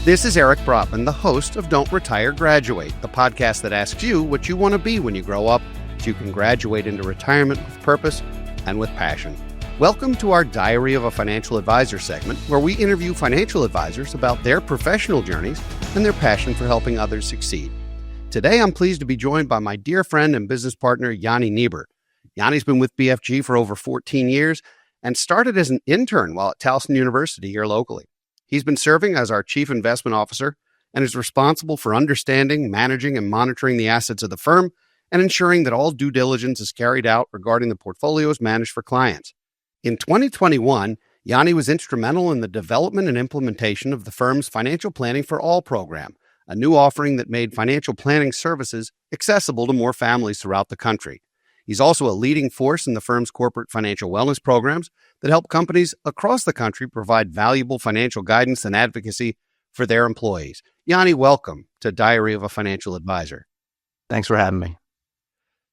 This is Eric Brotman, the host of Don't Retire, Graduate, the podcast that asks you what you want to be when you grow up so you can graduate into retirement with purpose and with passion. Welcome to our Diary of a Financial Advisor segment, where we interview financial advisors about their professional journeys and their passion for helping others succeed. Today, I'm pleased to be joined by my dear friend and business partner, Yanni Niebuhr. Yanni's been with BFG for over 14 years and started as an intern while at Towson University here locally. He's been serving as our chief investment officer and is responsible for understanding, managing, and monitoring the assets of the firm and ensuring that all due diligence is carried out regarding the portfolios managed for clients. In 2021, Yanni was instrumental in the development and implementation of the firm's Financial Planning for All program, a new offering that made financial planning services accessible to more families throughout the country. He's also a leading force in the firm's corporate financial wellness programs that help companies across the country provide valuable financial guidance and advocacy for their employees. Yanni, welcome to Diary of a Financial Advisor. Thanks for having me.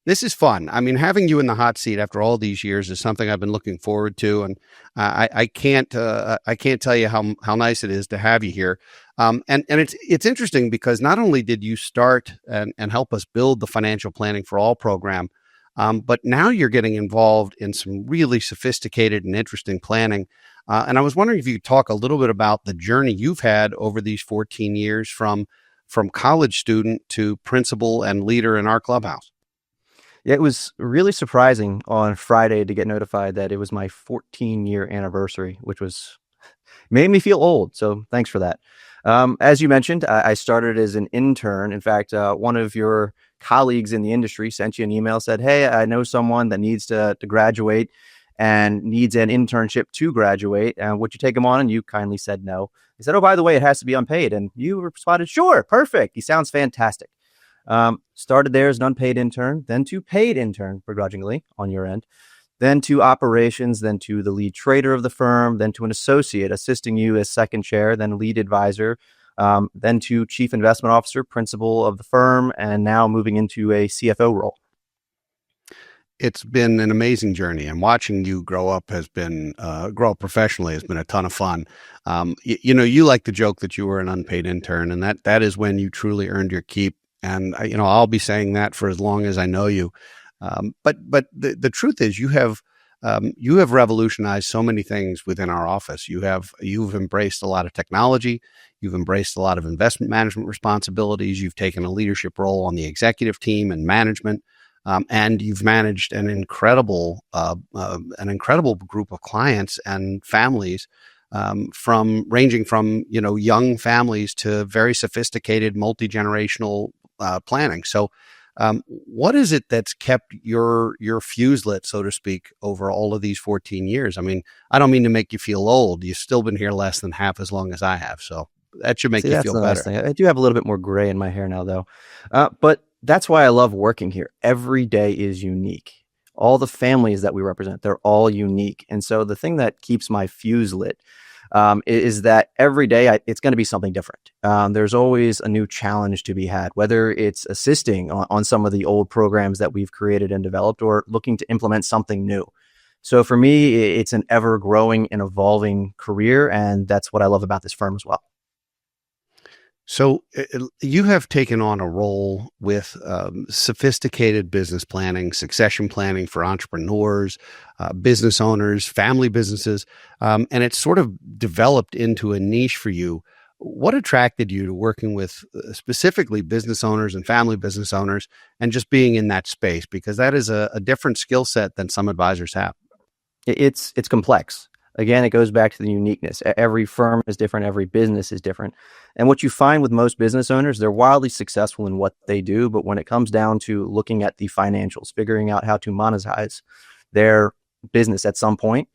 This is fun. I mean, having you in the hot seat after all these years is something I've been looking forward to, and I can't tell you how nice it is to have you here. And it's interesting because not only did you start and help us build the Financial Planning for All program, but now you're getting involved in some really sophisticated and interesting planning. And I was wondering if you could talk a little bit about the journey you've had over these 14 years from college student to principal and leader in our clubhouse. Yeah, it was really surprising on Friday to get notified that it was my 14-year anniversary, which made me feel old. So thanks for that. As you mentioned, I started as an intern. In fact, one of your colleagues in the industry sent you an email, said, "Hey, I know someone that needs to graduate and needs an internship to graduate. Would you take him on?" And you kindly said no. He said, "Oh, by the way, it has to be unpaid." And you responded, "Sure, perfect. He sounds fantastic." Started there as an unpaid intern, then to paid intern, begrudgingly on your end, then to operations, then to the lead trader of the firm, then to an associate assisting you as second chair, then lead advisor, then to chief investment officer, principal of the firm, and now moving into a CFO role. It's been an amazing journey, and watching you grow up professionally has been a ton of fun. You like to joke that you were an unpaid intern, and that is when you truly earned your keep. And I'll be saying that for as long as I know you. But the truth is, you have revolutionized so many things within our office. You've embraced a lot of technology. You've embraced a lot of investment management responsibilities. You've taken a leadership role on the executive team and management, and you've managed an incredible group of clients and families. Ranging from young families to very sophisticated multi-generational planning. So, what is it that's kept your fuse lit, so to speak, over all of these 14 years? I mean, I don't mean to make you feel old. You've still been here less than half as long as I have, so that should make you feel better. Nice thing. I do have a little bit more gray in my hair now, though, but that's why I love working here. Every day is unique. All the families that we represent, they're all unique, and so the thing that keeps my fuse lit is that every day it's going to be something different. There's always a new challenge to be had, whether it's assisting on some of the old programs that we've created and developed or looking to implement something new. So for me, it's an ever growing and evolving career. And that's what I love about this firm as well. So you have taken on a role with sophisticated business planning, succession planning for entrepreneurs, business owners, family businesses, and it's sort of developed into a niche for you. What attracted you to working with specifically business owners and family business owners and just being in that space? Because that is a different skill set than some advisors have. It's complex. Again, it goes back to the uniqueness. Every firm is different. Every business is different. And what you find with most business owners, they're wildly successful in what they do. But when it comes down to looking at the financials, figuring out how to monetize their business at some point,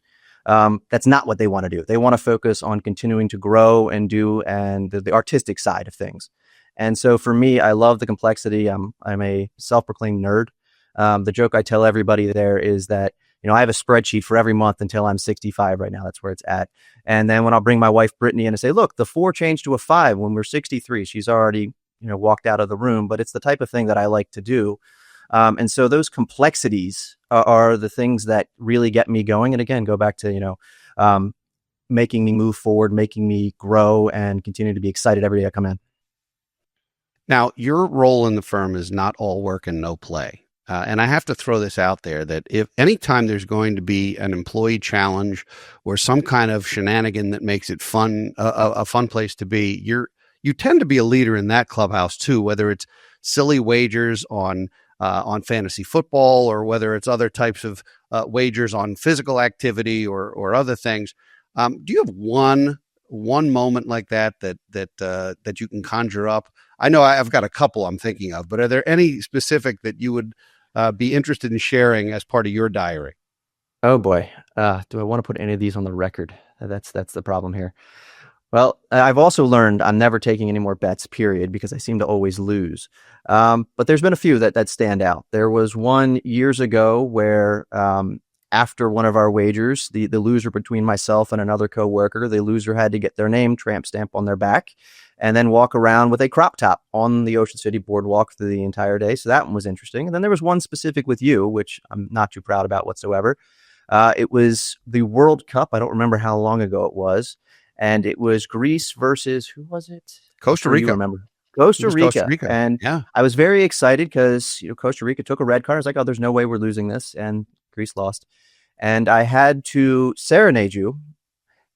that's not what they want to do. They want to focus on continuing to grow and the artistic side of things. And so for me, I love the complexity. I'm a self-proclaimed nerd. The joke I tell everybody there is that I have a spreadsheet for every month until I'm 65 right now. That's where it's at. And then when I'll bring my wife, Brittany, in and say, look, the 4 changed to a 5 when we're 63, she's already, walked out of the room, but it's the type of thing that I like to do. And so those complexities are the things that really get me going. And again, go back to, making me move forward, making me grow, and continue to be excited every day I come in. Now, your role in the firm is not all work and no play. And I have to throw this out there that if anytime there's going to be an employee challenge or some kind of shenanigan that makes it fun, a fun place to be, you tend to be a leader in that clubhouse too, whether it's silly wagers on fantasy football or whether it's other types of wagers on physical activity or other things. Do you have one moment like that you can conjure up? I know I've got a couple I'm thinking of, but are there any specific that you would be interested in sharing as part of your diary? Oh boy. Do I want to put any of these on the record? That's the problem here. Well, I've also learned I'm never taking any more bets, period, because I seem to always lose. But there's been a few that stand out. There was one years ago where after one of our wagers, the loser between myself and another coworker, the loser had to get their name tramp stamp on their back and then walk around with a crop top on the Ocean City boardwalk through the entire day. So that one was interesting. And then there was one specific with you, which I'm not too proud about whatsoever. It was the World Cup. I don't remember how long ago it was. And it was Greece versus, who was it? Costa Rica. You remember? Costa Rica. And yeah. I was very excited because Costa Rica took a red card. I was like, oh, there's no way we're losing this. And Greece lost. And I had to serenade you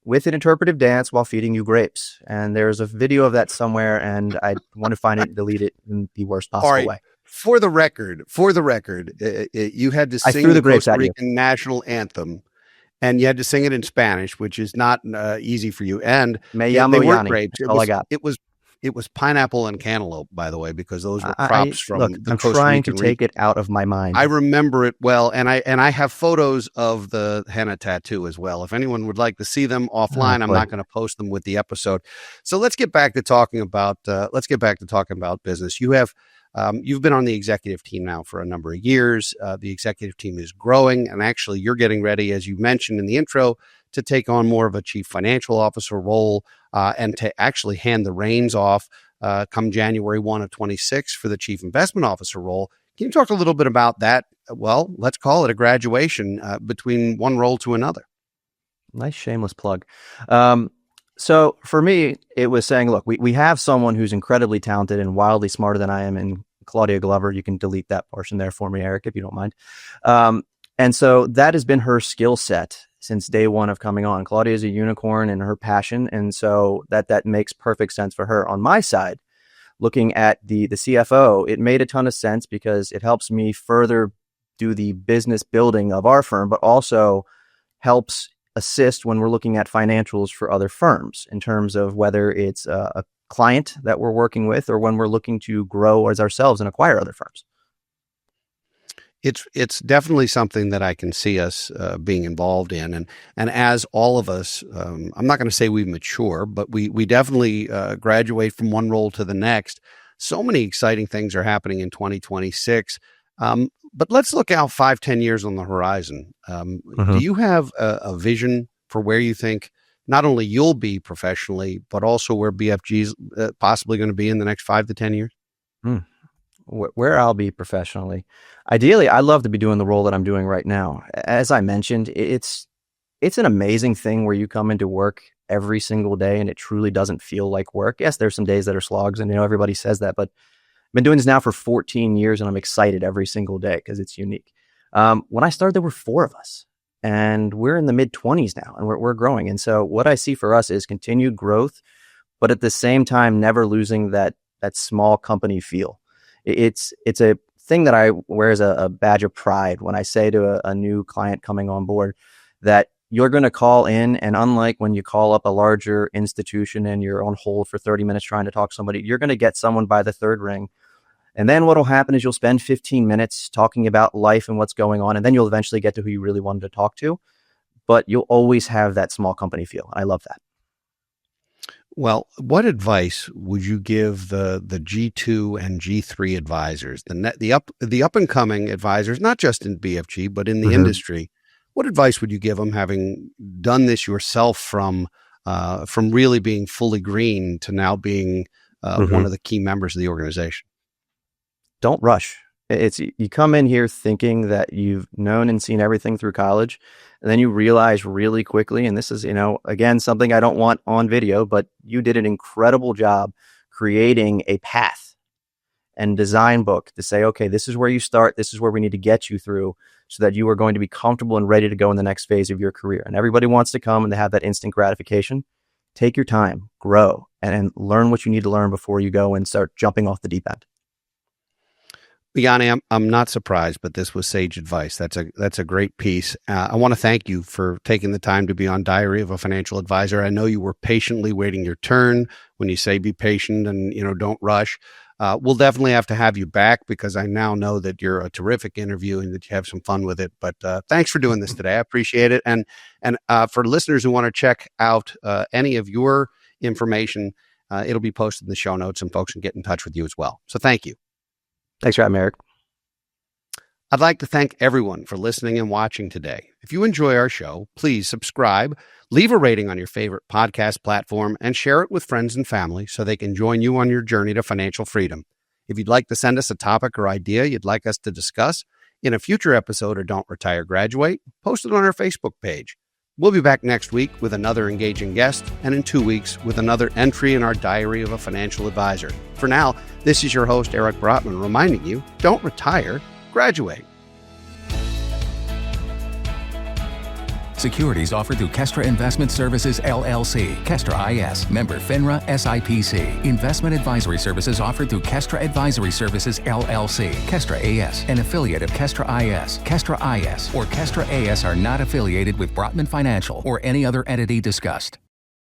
with an interpretive dance while feeding you grapes. And there's a video of that somewhere, and I want to find it and delete it in the worst possible way. For the record, you had to sing the Costa Rican national anthem, and you had to sing it in Spanish, which is not easy for you. And Me llamo they weren't Yanni. grapes. That's all I got. It was pineapple and cantaloupe, by the way, because those were crops from the I'm Costa trying Rican to take it out of my mind. I remember it well, and I have photos of the henna tattoo as well. If anyone would like to see them offline, I'm not going to post them with the episode. So let's get back to talking about business. You've been on the executive team now for a number of years. The executive team is growing, and actually you're getting ready, as you mentioned in the intro, to take on more of a chief financial officer role and to actually hand the reins off come January 1 of 26 for the chief investment officer role. Can you talk a little bit about that? Well, let's call it a graduation between one role to another. Nice shameless plug. So for me, it was saying, look, we have someone who's incredibly talented and wildly smarter than I am in Claudia Glover. You can delete that portion there for me, Eric, if you don't mind. And so that has been her skill set since day one of coming on. Claudia is a unicorn in her passion. And so that makes perfect sense for her. On my side, looking at the CFO, it made a ton of sense because it helps me further do the business building of our firm, but also helps assist when we're looking at financials for other firms in terms of whether it's a client that we're working with or when we're looking to grow as ourselves and acquire other firms. It's definitely something that I can see us being involved in, and as all of us, I'm not going to say we mature, but we definitely graduate from one role to the next. So many exciting things are happening in 2026. But let's look out 5-10 years on the horizon. Do you have a vision for where you think not only you'll be professionally, but also where BFG's possibly going to be in the next 5 to 10 years? Where I'll be professionally. Ideally, I love to be doing the role that I'm doing right now. As I mentioned, it's an amazing thing where you come into work every single day and it truly doesn't feel like work. Yes, there's some days that are slogs, and everybody says that, but I've been doing this now for 14 years and I'm excited every single day because it's unique. When I started, there were 4 of us and we're in the mid-20s now and we're growing. And so what I see for us is continued growth, but at the same time, never losing that small company feel. It's a thing that I wear as a badge of pride when I say to a new client coming on board that you're going to call in, and unlike when you call up a larger institution and you're on hold for 30 minutes trying to talk to somebody, you're going to get someone by the third ring. And then what will happen is you'll spend 15 minutes talking about life and what's going on, and then you'll eventually get to who you really wanted to talk to. But you'll always have that small company feel. I love that. Well, what advice would you give the G2 and G3 advisors, the up and coming advisors, not just in BFG but in the industry? What advice would you give them, having done this yourself from really being fully green to now being one of the key members of the organization? Don't rush. You come in here thinking that you've known and seen everything through college. And then you realize really quickly, and this is, again, something I don't want on video, but you did an incredible job creating a path and design book to say, okay, this is where you start. This is where we need to get you through so that you are going to be comfortable and ready to go in the next phase of your career. And everybody wants to come and to have that instant gratification. Take your time, grow, and learn what you need to learn before you go and start jumping off the deep end. Yanni, I'm not surprised, but this was sage advice. That's a great piece. I want to thank you for taking the time to be on Diary of a Financial Advisor. I know you were patiently waiting your turn. When you say be patient and don't rush, we'll definitely have to have you back because I now know that you're a terrific interview and that you have some fun with it. But thanks for doing this today. I appreciate it. And for listeners who want to check out any of your information, it'll be posted in the show notes and folks can get in touch with you as well. So thank you. Thanks for having me, Eric. I'd like to thank everyone for listening and watching today. If you enjoy our show, please subscribe, leave a rating on your favorite podcast platform, and share it with friends and family so they can join you on your journey to financial freedom. If you'd like to send us a topic or idea you'd like us to discuss in a future episode of Don't Retire Graduate, post it on our Facebook page. We'll be back next week with another engaging guest, and in 2 weeks with another entry in our Diary of a Financial Advisor. For now, this is your host, Eric Brotman, reminding you, don't retire, graduate. Securities offered through Kestra Investment Services, LLC. Kestra IS. Member FINRA SIPC. Investment advisory services offered through Kestra Advisory Services, LLC. Kestra AS. An affiliate of Kestra IS. Kestra IS or Kestra AS are not affiliated with Brotman Financial or any other entity discussed.